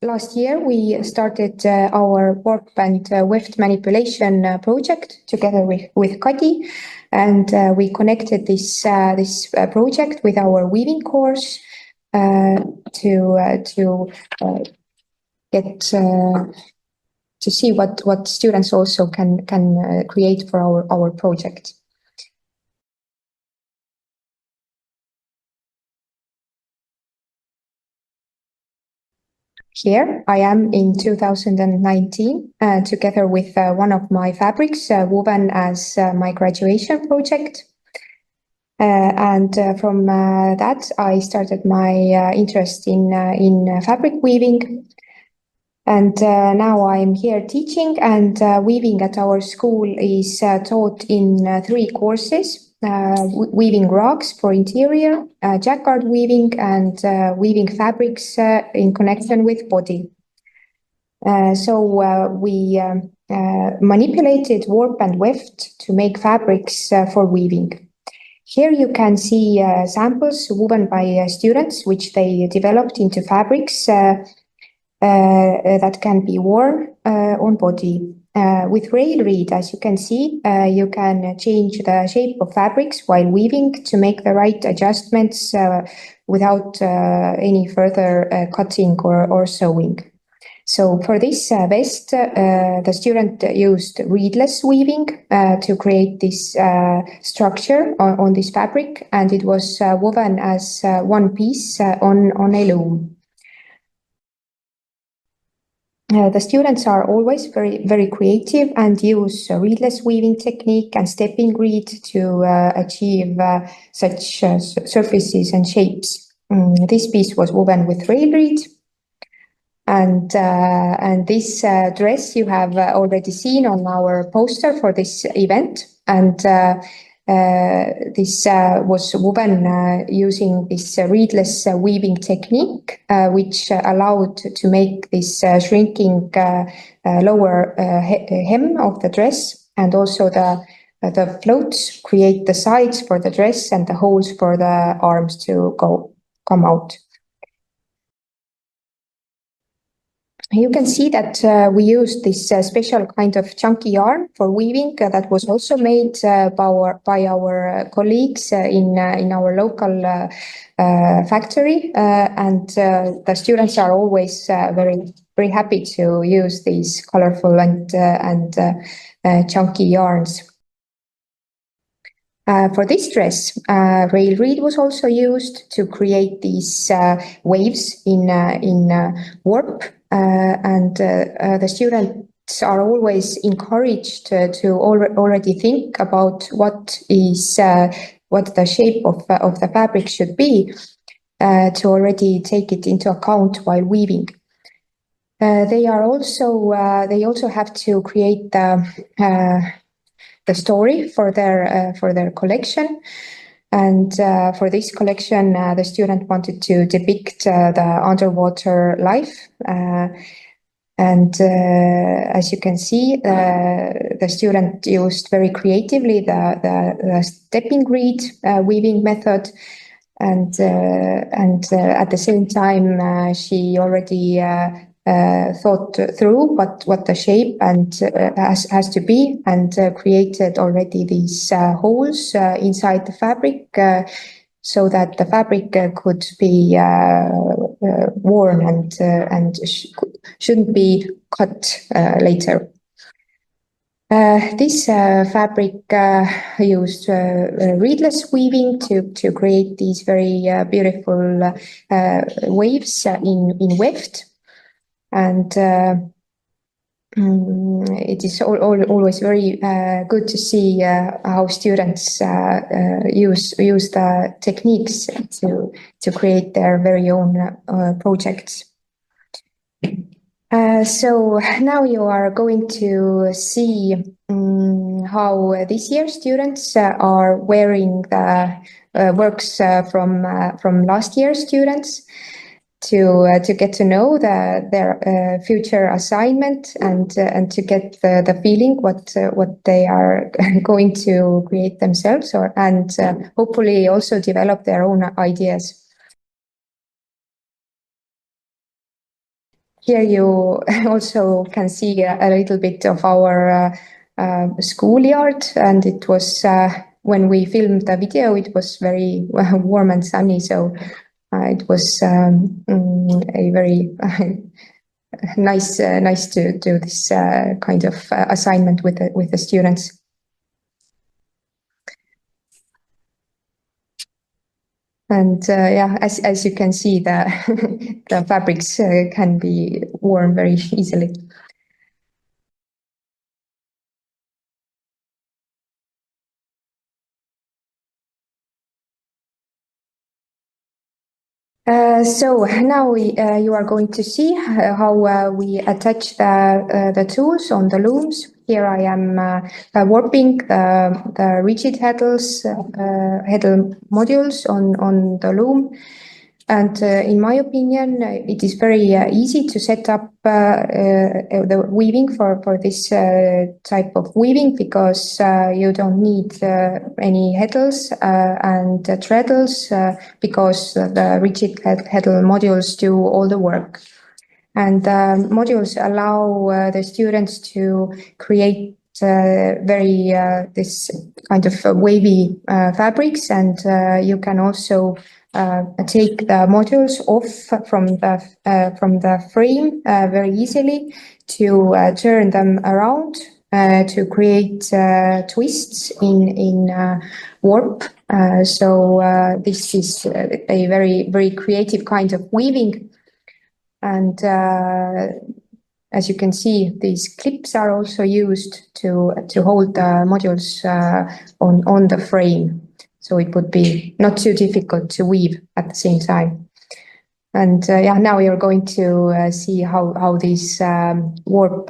last year, we started our warp and weft manipulation project together with Kadi, and we connected this project with our weaving course to get to see what students also can create for our project. Here I am in 2019 together with one of my fabrics woven as my graduation project. And from that I started my interest in fabric weaving. And now I'm here teaching, and weaving at our school is taught in 3 courses. Weaving rugs for interior, jacquard weaving, and weaving fabrics in connection with body. So we manipulated warp and weft to make fabrics for weaving. Here you can see samples woven by students, which they developed into fabrics that can be worn on body. With RailReed, as you can see, you can change the shape of fabrics while weaving to make the right adjustments without any further cutting or sewing. So for this vest, the student used reedless weaving to create this structure on this fabric, and it was woven as one piece on a loom. The students are always very creative and use reedless weaving technique and stepping reed to achieve such surfaces and shapes. This piece was woven with RailReed, and this dress you have already seen on our poster for this event, and this was woven using this reedless weaving technique, which allowed to make this shrinking lower hem of the dress, and also the floats create the sides for the dress and the holes for the arms to come out. You can see that we used this special kind of chunky yarn for weaving that was also made by our colleagues in our local factory, and the students are always very happy to use these colorful and chunky yarns. For this dress, RailReed was also used to create these waves in warp. And the students are always encouraged to already think about what the shape of the fabric should be, to already take it into account while weaving. They also have to create the story for their collection. And for this collection, the student wanted to depict the underwater life. And as you can see, the student used very creatively the stepping reed weaving method. And at the same time, she already thought through what the shape and has to be, and created already these holes inside the fabric so that the fabric could be worn and shouldn't be cut later. This fabric used reedless weaving to create these very beautiful waves in weft. And it is always very good to see how students use the techniques to create their very own projects. So now you are going to see how this year students are wearing the works from last year's students, to get to know their future assignment, and to get the feeling what they are going to create themselves, and hopefully also develop their own ideas. Here you also can see a little bit of our schoolyard, and it was when we filmed the video, it was very warm and sunny, so it was a very nice to do this kind of assignment with the students. And yeah, as you can see, the fabrics can be worn very easily. So now you are going to see how we attach the tools on the looms. Here I am warping the rigid heddles, heddle modules on the loom. And in my opinion, it is very easy to set up the weaving for this type of weaving, because you don't need any heddles and treadles, because the rigid heddle modules do all the work. And modules allow the students to create very this kind of wavy fabrics, and you can also take the modules off from the frame very easily to turn them around to create twists in warp. So this is a very creative kind of weaving. And as you can see, these clips are also used to hold the modules on the frame. So it would be not too difficult to weave at the same time. And yeah, now you're going to see how these warp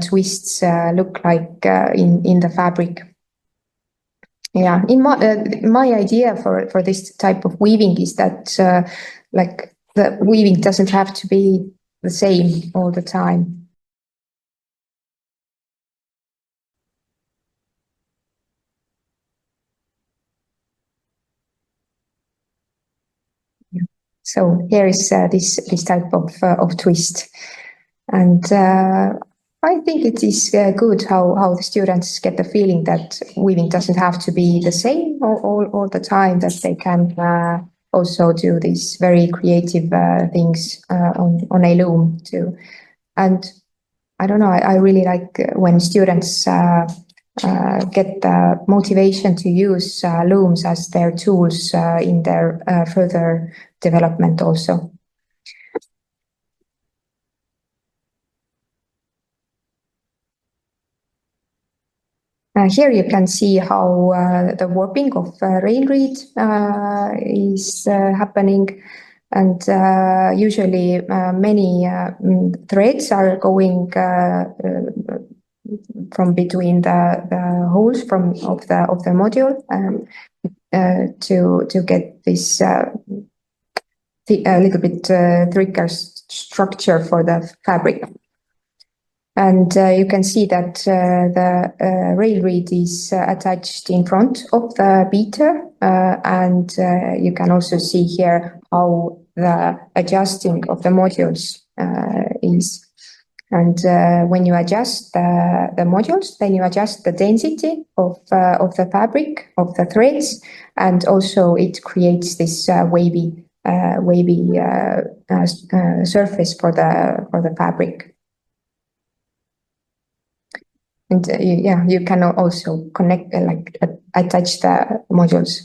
twists look like in the fabric. Yeah, in my idea for this type of weaving is that like the weaving doesn't have to be the same all the time. So here is this type of twist, and I think it is good how the students get the feeling that weaving doesn't have to be the same all the time, that they can also do these very creative things on a loom too. And I don't know, I really like when students get the motivation to use looms as their tools in their further development also. Here you can see how the warping of RailReed is happening, and usually many threads are going from between the holes of the module to get this a little bit thicker structure for the fabric. And you can see that the RailReed is attached in front of the beater, and you can also see here how the adjusting of the modules is. And when you adjust the modules, then you adjust the density of the fabric, of the threads, and also it creates this wavy surface for the fabric. And yeah, you can also connect, attach the modules.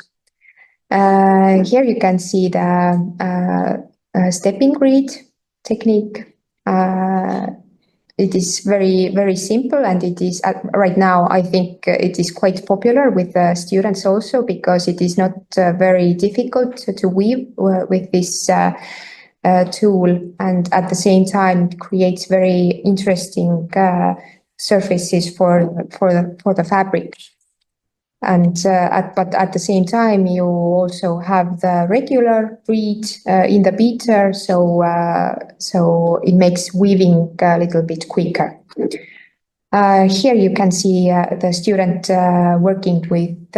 Here you can see the stepping reed technique. It is very simple, and it is right now, I think it is quite popular with the students also, because it is not very difficult to weave with this tool, and at the same time it creates very interesting surfaces for the fabric. And but at the same time, you also have the regular reed in the beater, so it makes weaving a little bit quicker. Here you can see the student working with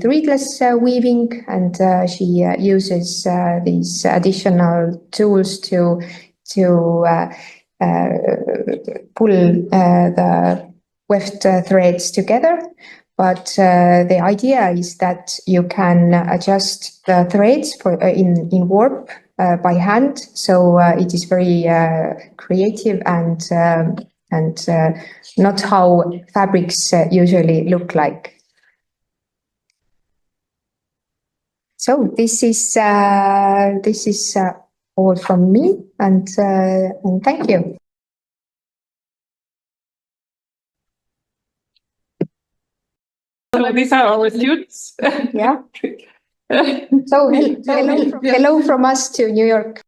reedless weaving, and she uses these additional tools to pull the weft threads together. But the idea is that you can adjust the threads in warp by hand, so it is very creative and not how fabrics usually look like. So this is all from me, and thank you. So these are our students. Yeah. So hello from us to New York.